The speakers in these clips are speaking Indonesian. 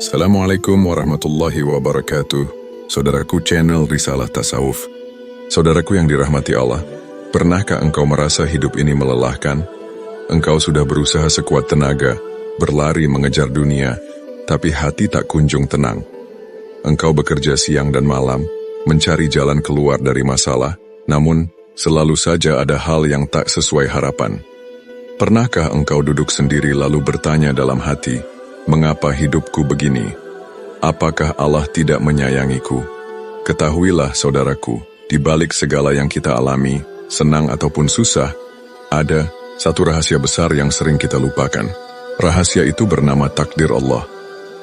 Assalamualaikum warahmatullahi wabarakatuh. Saudaraku channel Risalah Tasawuf. Saudaraku yang dirahmati Allah, pernahkah engkau merasa hidup ini melelahkan? Engkau sudah berusaha sekuat tenaga, berlari mengejar dunia, tapi hati tak kunjung tenang. Engkau bekerja siang dan malam, mencari jalan keluar dari masalah, namun selalu saja ada hal yang tak sesuai harapan. Pernahkah engkau duduk sendiri lalu bertanya dalam hati, mengapa hidupku begini? Apakah Allah tidak menyayangiku? Ketahuilah saudaraku, di balik segala yang kita alami, senang ataupun susah, ada satu rahasia besar yang sering kita lupakan. Rahasia itu bernama takdir Allah.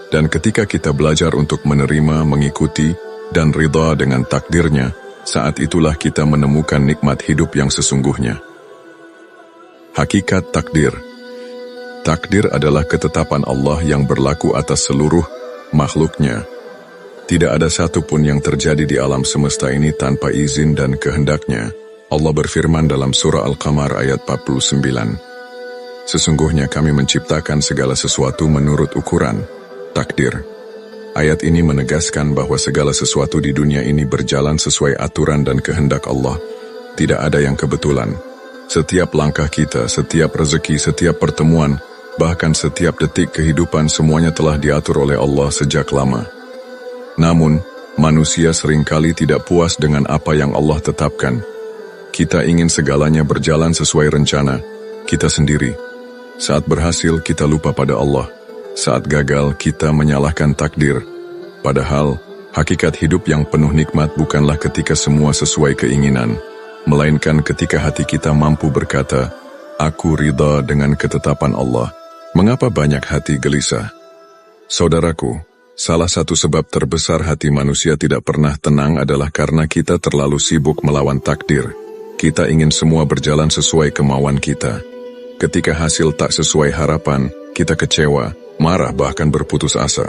Dan ketika kita belajar untuk menerima, mengikuti, dan ridha dengan takdirnya, saat itulah kita menemukan nikmat hidup yang sesungguhnya. Hakikat takdir. Takdir adalah ketetapan Allah yang berlaku atas seluruh makhluknya. Tidak ada satupun yang terjadi di alam semesta ini tanpa izin dan kehendaknya. Allah berfirman dalam surah Al-Qamar ayat 49. Sesungguhnya kami menciptakan segala sesuatu menurut ukuran, takdir. Ayat ini menegaskan bahwa segala sesuatu di dunia ini berjalan sesuai aturan dan kehendak Allah. Tidak ada yang kebetulan. Setiap langkah kita, setiap rezeki, setiap pertemuan, bahkan setiap detik kehidupan semuanya telah diatur oleh Allah sejak lama. Namun, manusia seringkali tidak puas dengan apa yang Allah tetapkan. Kita ingin segalanya berjalan sesuai rencana kita sendiri. Saat berhasil, kita lupa pada Allah. Saat gagal, kita menyalahkan takdir. Padahal, hakikat hidup yang penuh nikmat bukanlah ketika semua sesuai keinginan, melainkan ketika hati kita mampu berkata, "Aku ridha dengan ketetapan Allah." Mengapa banyak hati gelisah? Saudaraku, salah satu sebab terbesar hati manusia tidak pernah tenang adalah karena kita terlalu sibuk melawan takdir. Kita ingin semua berjalan sesuai kemauan kita. Ketika hasil tak sesuai harapan, kita kecewa, marah bahkan berputus asa.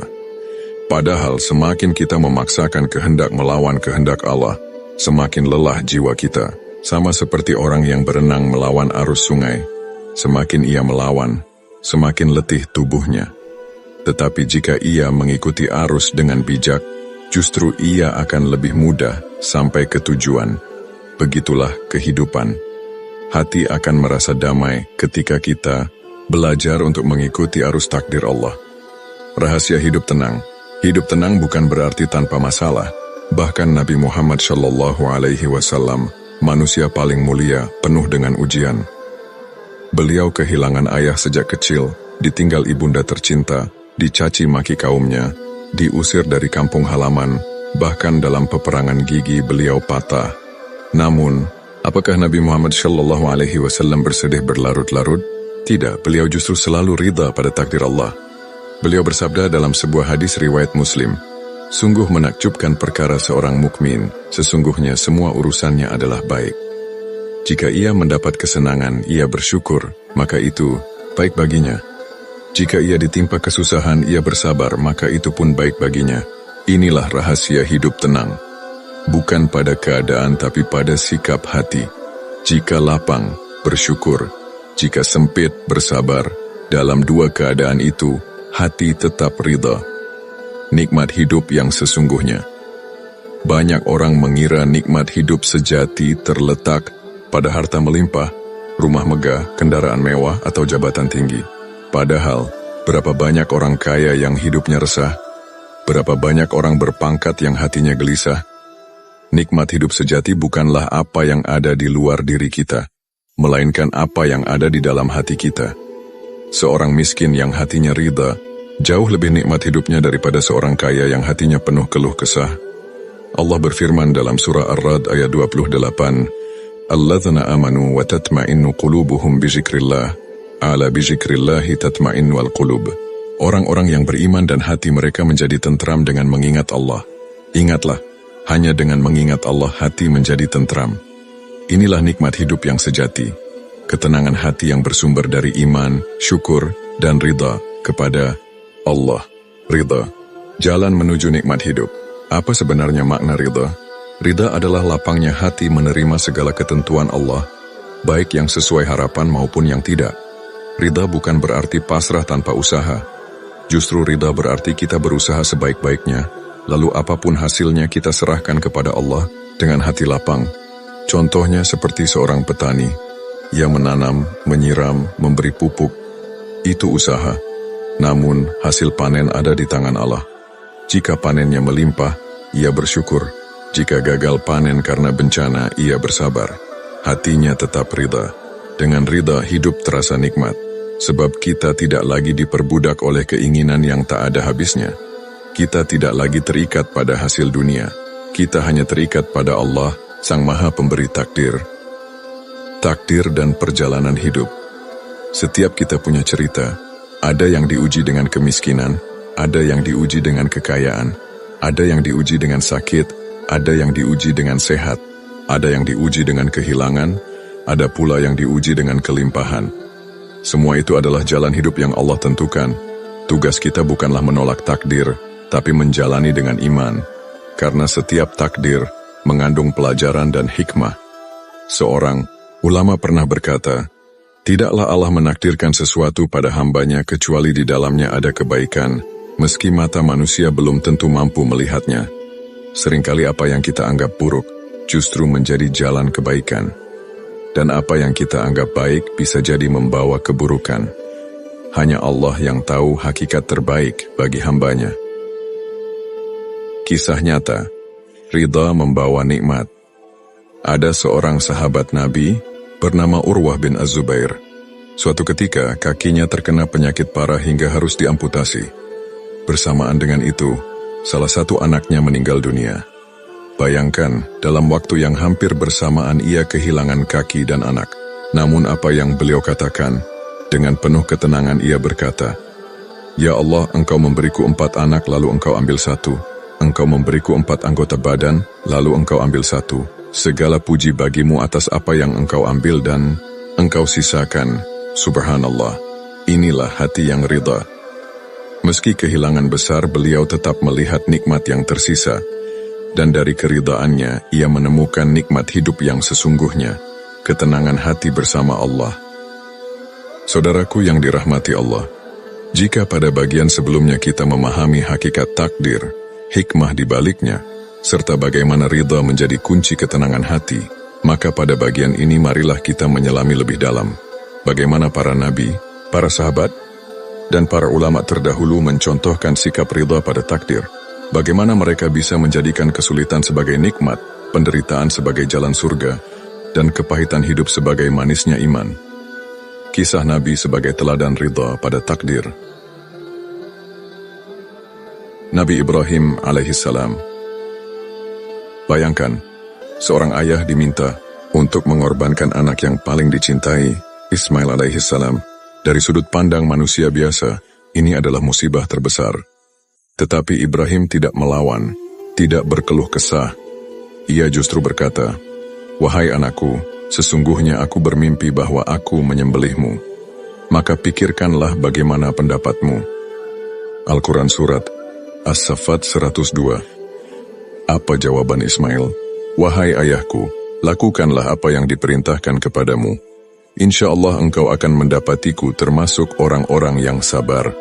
Padahal semakin kita memaksakan kehendak melawan kehendak Allah, semakin lelah jiwa kita. Sama seperti orang yang berenang melawan arus sungai. Semakin ia melawan, semakin letih tubuhnya. Tetapi jika ia mengikuti arus dengan bijak, justru ia akan lebih mudah sampai ke tujuan. Begitulah kehidupan. Hati akan merasa damai ketika kita belajar untuk mengikuti arus takdir Allah. Rahasia hidup tenang. Hidup tenang bukan berarti tanpa masalah. Bahkan Nabi Muhammad SAW, manusia paling mulia, penuh dengan ujian. Beliau kehilangan ayah sejak kecil, ditinggal ibunda tercinta, dicaci maki kaumnya, diusir dari kampung halaman, bahkan dalam peperangan gigi beliau patah. Namun, apakah Nabi Muhammad SAW bersedih berlarut-larut? Tidak, beliau justru selalu ridha pada takdir Allah. Beliau bersabda dalam sebuah hadis riwayat Muslim, "Sungguh menakjubkan perkara seorang mukmin, sesungguhnya semua urusannya adalah baik. Jika ia mendapat kesenangan, ia bersyukur, maka itu baik baginya. Jika ia ditimpa kesusahan, ia bersabar, maka itu pun baik baginya." Inilah rahasia hidup tenang. Bukan pada keadaan tapi pada sikap hati. Jika lapang, bersyukur. Jika sempit, bersabar. Dalam dua keadaan itu, hati tetap ridha. Nikmat hidup yang sesungguhnya. Banyak orang mengira nikmat hidup sejati terletak pada harta melimpah, rumah megah, kendaraan mewah, atau jabatan tinggi. Padahal, berapa banyak orang kaya yang hidupnya resah? Berapa banyak orang berpangkat yang hatinya gelisah? Nikmat hidup sejati bukanlah apa yang ada di luar diri kita, melainkan apa yang ada di dalam hati kita. Seorang miskin yang hatinya ridha, jauh lebih nikmat hidupnya daripada seorang kaya yang hatinya penuh keluh kesah. Allah berfirman dalam surah Ar-Ra'd ayat 28, "Alladzina amanu wa tatma'innu qulubuhum bi dzikrillah, ala bi dzikrillahi tatma'innul qulub." Orang-orang yang beriman dan hati mereka menjadi tentram dengan mengingat Allah. Ingatlah, hanya dengan mengingat Allah hati menjadi tentram. Inilah nikmat hidup yang sejati. Ketenangan hati yang bersumber dari iman, syukur, dan ridha kepada Allah. Ridha, jalan menuju nikmat hidup. Apa sebenarnya makna ridha? Ridha adalah lapangnya hati menerima segala ketentuan Allah, baik yang sesuai harapan maupun yang tidak. Ridha bukan berarti pasrah tanpa usaha. Justru ridha berarti kita berusaha sebaik-baiknya, lalu apapun hasilnya kita serahkan kepada Allah dengan hati lapang. Contohnya seperti seorang petani, ia menanam, menyiram, memberi pupuk. Itu usaha. Namun hasil panen ada di tangan Allah. Jika panennya melimpah, ia bersyukur. Jika gagal panen karena bencana, ia bersabar. Hatinya tetap ridha. Dengan ridha hidup terasa nikmat. Sebab kita tidak lagi diperbudak oleh keinginan yang tak ada habisnya. Kita tidak lagi terikat pada hasil dunia. Kita hanya terikat pada Allah, Sang Maha Pemberi takdir. Takdir dan perjalanan hidup. Setiap kita punya cerita. Ada yang diuji dengan kemiskinan, ada yang diuji dengan kekayaan, ada yang diuji dengan sakit, ada yang diuji dengan sehat, ada yang diuji dengan kehilangan, ada pula yang diuji dengan kelimpahan. Semua itu adalah jalan hidup yang Allah tentukan. Tugas kita bukanlah menolak takdir, tapi menjalani dengan iman. Karena setiap takdir mengandung pelajaran dan hikmah. Seorang ulama pernah berkata, tidaklah Allah menakdirkan sesuatu pada hambanya kecuali di dalamnya ada kebaikan, meski mata manusia belum tentu mampu melihatnya. Seringkali apa yang kita anggap buruk justru menjadi jalan kebaikan. Dan apa yang kita anggap baik bisa jadi membawa keburukan. Hanya Allah yang tahu hakikat terbaik bagi hambanya. Kisah nyata, ridha membawa nikmat. Ada seorang sahabat Nabi bernama Urwah bin Az-Zubair. Suatu ketika kakinya terkena penyakit parah hingga harus diamputasi. Bersamaan dengan itu, salah satu anaknya meninggal dunia. Bayangkan, dalam waktu yang hampir bersamaan ia kehilangan kaki dan anak. Namun apa yang beliau katakan? Dengan penuh ketenangan ia berkata, Ya Allah, Engkau memberiku 4 anak lalu Engkau ambil 1. Engkau memberiku 4 anggota badan lalu Engkau ambil 1. Segala puji bagimu atas apa yang Engkau ambil dan Engkau sisakan. Subhanallah, inilah hati yang ridha. Meski kehilangan besar, beliau tetap melihat nikmat yang tersisa. Dan dari keridhaannya, ia menemukan nikmat hidup yang sesungguhnya, ketenangan hati bersama Allah. Saudaraku yang dirahmati Allah, jika pada bagian sebelumnya kita memahami hakikat takdir, hikmah di baliknya, serta bagaimana ridha menjadi kunci ketenangan hati, maka pada bagian ini marilah kita menyelami lebih dalam. Bagaimana para nabi, para sahabat, dan para ulama terdahulu mencontohkan sikap ridha pada takdir. Bagaimana mereka bisa menjadikan kesulitan sebagai nikmat, penderitaan sebagai jalan surga, dan kepahitan hidup sebagai manisnya iman. Kisah Nabi sebagai teladan ridha pada takdir. Nabi Ibrahim alaihissalam. Bayangkan, seorang ayah diminta untuk mengorbankan anak yang paling dicintai, Ismail alaihissalam. Dari sudut pandang manusia biasa, ini adalah musibah terbesar. Tetapi Ibrahim tidak melawan, tidak berkeluh kesah. Ia justru berkata, Wahai anakku, sesungguhnya aku bermimpi bahwa aku menyembelihmu. Maka pikirkanlah bagaimana pendapatmu. Al-Quran Surat As-Saffat 102. Apa jawaban Ismail? Wahai ayahku, lakukanlah apa yang diperintahkan kepadamu. Insya Allah engkau akan mendapatiku termasuk orang-orang yang sabar.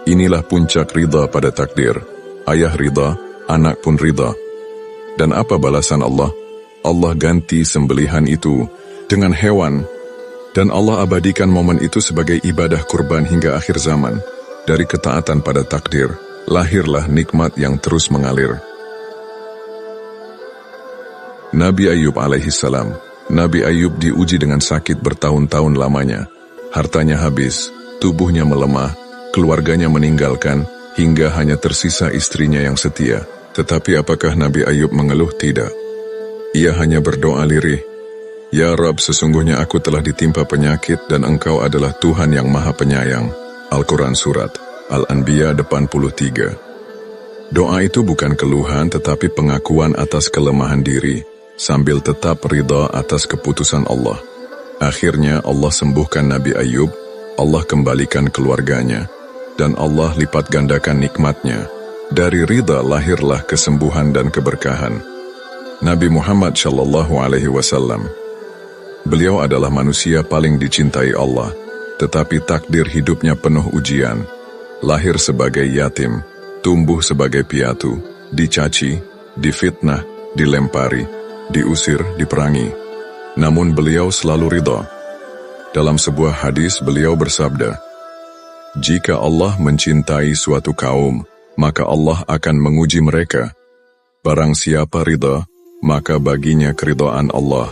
Inilah puncak ridha pada takdir. Ayah ridha, anak pun ridha. Dan apa balasan Allah? Allah ganti sembelihan itu dengan hewan. Dan Allah abadikan momen itu sebagai ibadah kurban hingga akhir zaman. Dari ketaatan pada takdir, lahirlah nikmat yang terus mengalir. Nabi Ayub alaihissalam. Nabi Ayub diuji dengan sakit bertahun-tahun lamanya. Hartanya habis, tubuhnya melemah, keluarganya meninggalkan, hingga hanya tersisa istrinya yang setia. Tetapi apakah Nabi Ayub mengeluh? Tidak. Ia hanya berdoa lirih, Ya Rabb, sesungguhnya aku telah ditimpa penyakit dan Engkau adalah Tuhan yang Maha Penyayang. Al-Quran Surat Al-Anbiya 83. Doa itu bukan keluhan tetapi pengakuan atas kelemahan diri, sambil tetap ridha atas keputusan Allah. Akhirnya Allah sembuhkan Nabi Ayub, Allah kembalikan keluarganya, dan Allah lipat gandakan nikmatnya. Dari ridha lahirlah kesembuhan dan keberkahan. Nabi Muhammad Shallallahu Alaihi Wasallam. Beliau adalah manusia paling dicintai Allah, tetapi takdir hidupnya penuh ujian. Lahir sebagai yatim, tumbuh sebagai piatu, dicaci, difitnah, dilempari, diusir, diperangi. Namun beliau selalu ridha. Dalam sebuah hadis beliau bersabda, "Jika Allah mencintai suatu kaum, maka Allah akan menguji mereka. Barang siapa ridha, maka baginya keridhaan Allah.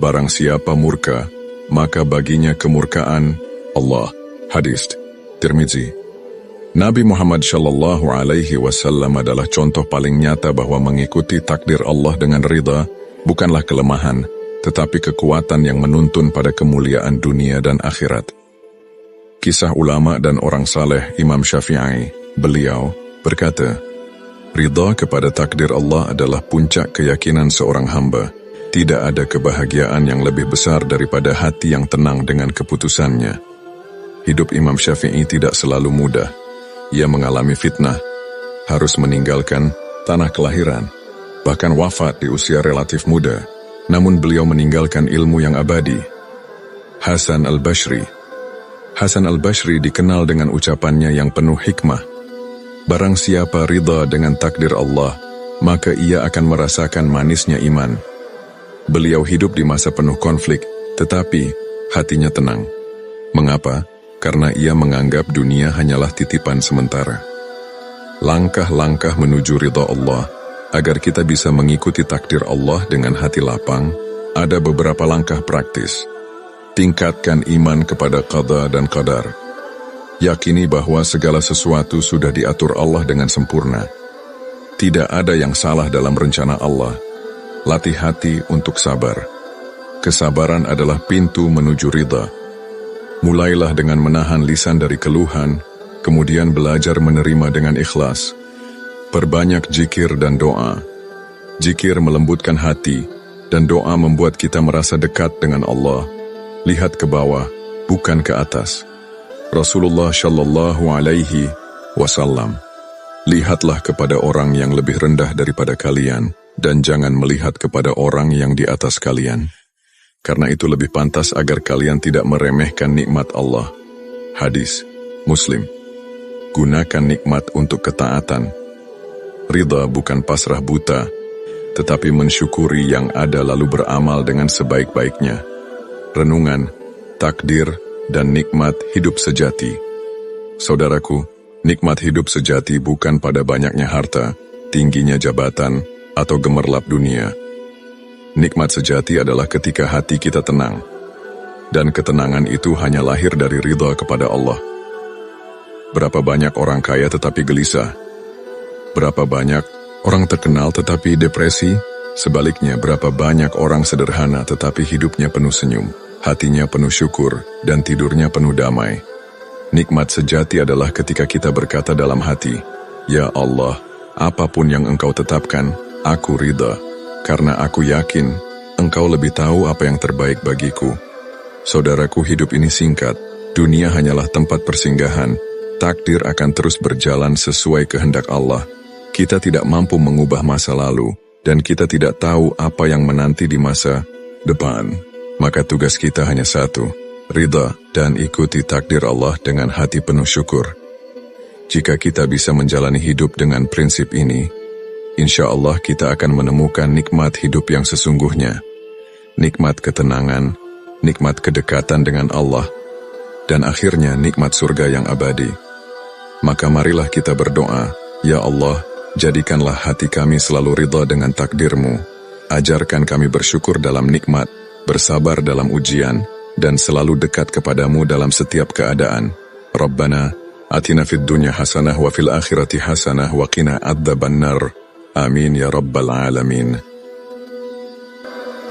Barang siapa murka, maka baginya kemurkaan Allah." Hadis Tirmizi. Nabi Muhammad Shallallahu Alaihi Wasallam adalah contoh paling nyata bahwa mengikuti takdir Allah dengan ridha bukanlah kelemahan, tetapi kekuatan yang menuntun pada kemuliaan dunia dan akhirat. Kisah ulama dan orang saleh Imam Syafi'i, beliau berkata, "Ridha kepada takdir Allah adalah puncak keyakinan seorang hamba. Tidak ada kebahagiaan yang lebih besar daripada hati yang tenang dengan keputusannya." Hidup Imam Syafi'i tidak selalu mudah. Ia mengalami fitnah, harus meninggalkan tanah kelahiran, bahkan wafat di usia relatif muda. Namun beliau meninggalkan ilmu yang abadi. Hasan al-Bashri. Hasan al-Bashri dikenal dengan ucapannya yang penuh hikmah. Barang siapa ridha dengan takdir Allah, maka ia akan merasakan manisnya iman. Beliau hidup di masa penuh konflik, tetapi hatinya tenang. Mengapa? Karena ia menganggap dunia hanyalah titipan sementara. Langkah-langkah menuju ridha Allah, agar kita bisa mengikuti takdir Allah dengan hati lapang, ada beberapa langkah praktis. Tingkatkan iman kepada qada dan qadar. Yakini bahwa segala sesuatu sudah diatur Allah dengan sempurna. Tidak ada yang salah dalam rencana Allah. Latih hati untuk sabar. Kesabaran adalah pintu menuju ridha. Mulailah dengan menahan lisan dari keluhan, kemudian belajar menerima dengan ikhlas. Perbanyak zikir dan doa. Zikir melembutkan hati, dan doa membuat kita merasa dekat dengan Allah. Lihat ke bawah, bukan ke atas. Rasulullah Shallallahu Alaihi Wasallam. Lihatlah kepada orang yang lebih rendah daripada kalian, dan jangan melihat kepada orang yang di atas kalian. Karena itu lebih pantas agar kalian tidak meremehkan nikmat Allah. Hadis Muslim. Gunakan nikmat untuk ketaatan. Ridha bukan pasrah buta, tetapi mensyukuri yang ada lalu beramal dengan sebaik-baiknya. Renungan, takdir, dan nikmat hidup sejati. Saudaraku, nikmat hidup sejati bukan pada banyaknya harta, tingginya jabatan, atau gemerlap dunia. Nikmat sejati adalah ketika hati kita tenang, dan ketenangan itu hanya lahir dari ridha kepada Allah. Berapa banyak orang kaya tetapi gelisah? Berapa banyak orang terkenal tetapi depresi? Sebaliknya, berapa banyak orang sederhana tetapi hidupnya penuh senyum, hatinya penuh syukur, dan tidurnya penuh damai. Nikmat sejati adalah ketika kita berkata dalam hati, "Ya Allah, apapun yang Engkau tetapkan, aku ridha. Karena aku yakin, Engkau lebih tahu apa yang terbaik bagiku." Saudaraku, hidup ini singkat, dunia hanyalah tempat persinggahan, takdir akan terus berjalan sesuai kehendak Allah. Kita tidak mampu mengubah masa lalu, dan kita tidak tahu apa yang menanti di masa depan. Maka tugas kita hanya satu, ridha dan ikuti takdir Allah dengan hati penuh syukur. Jika kita bisa menjalani hidup dengan prinsip ini, insya Allah kita akan menemukan nikmat hidup yang sesungguhnya, nikmat ketenangan, nikmat kedekatan dengan Allah, dan akhirnya nikmat surga yang abadi. Maka marilah kita berdoa, "Ya Allah, jadikanlah hati kami selalu ridha dengan takdir-Mu. Ajarkan kami bersyukur dalam nikmat, bersabar dalam ujian, dan selalu dekat kepadamu dalam setiap keadaan. Rabbana, atina fid dunya hasanah wa fil akhirati hasanah wa qina adzabannar. Amin ya rabbal alamin."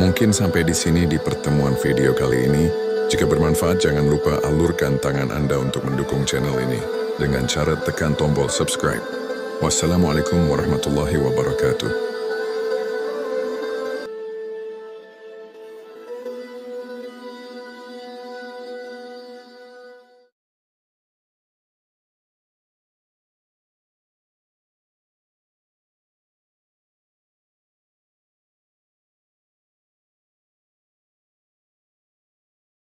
Mungkin sampai di sini di pertemuan video kali ini. Jika bermanfaat, jangan lupa alurkan tangan Anda untuk mendukung channel ini dengan cara tekan tombol subscribe. Wassalamualaikum warahmatullahi wabarakatuh.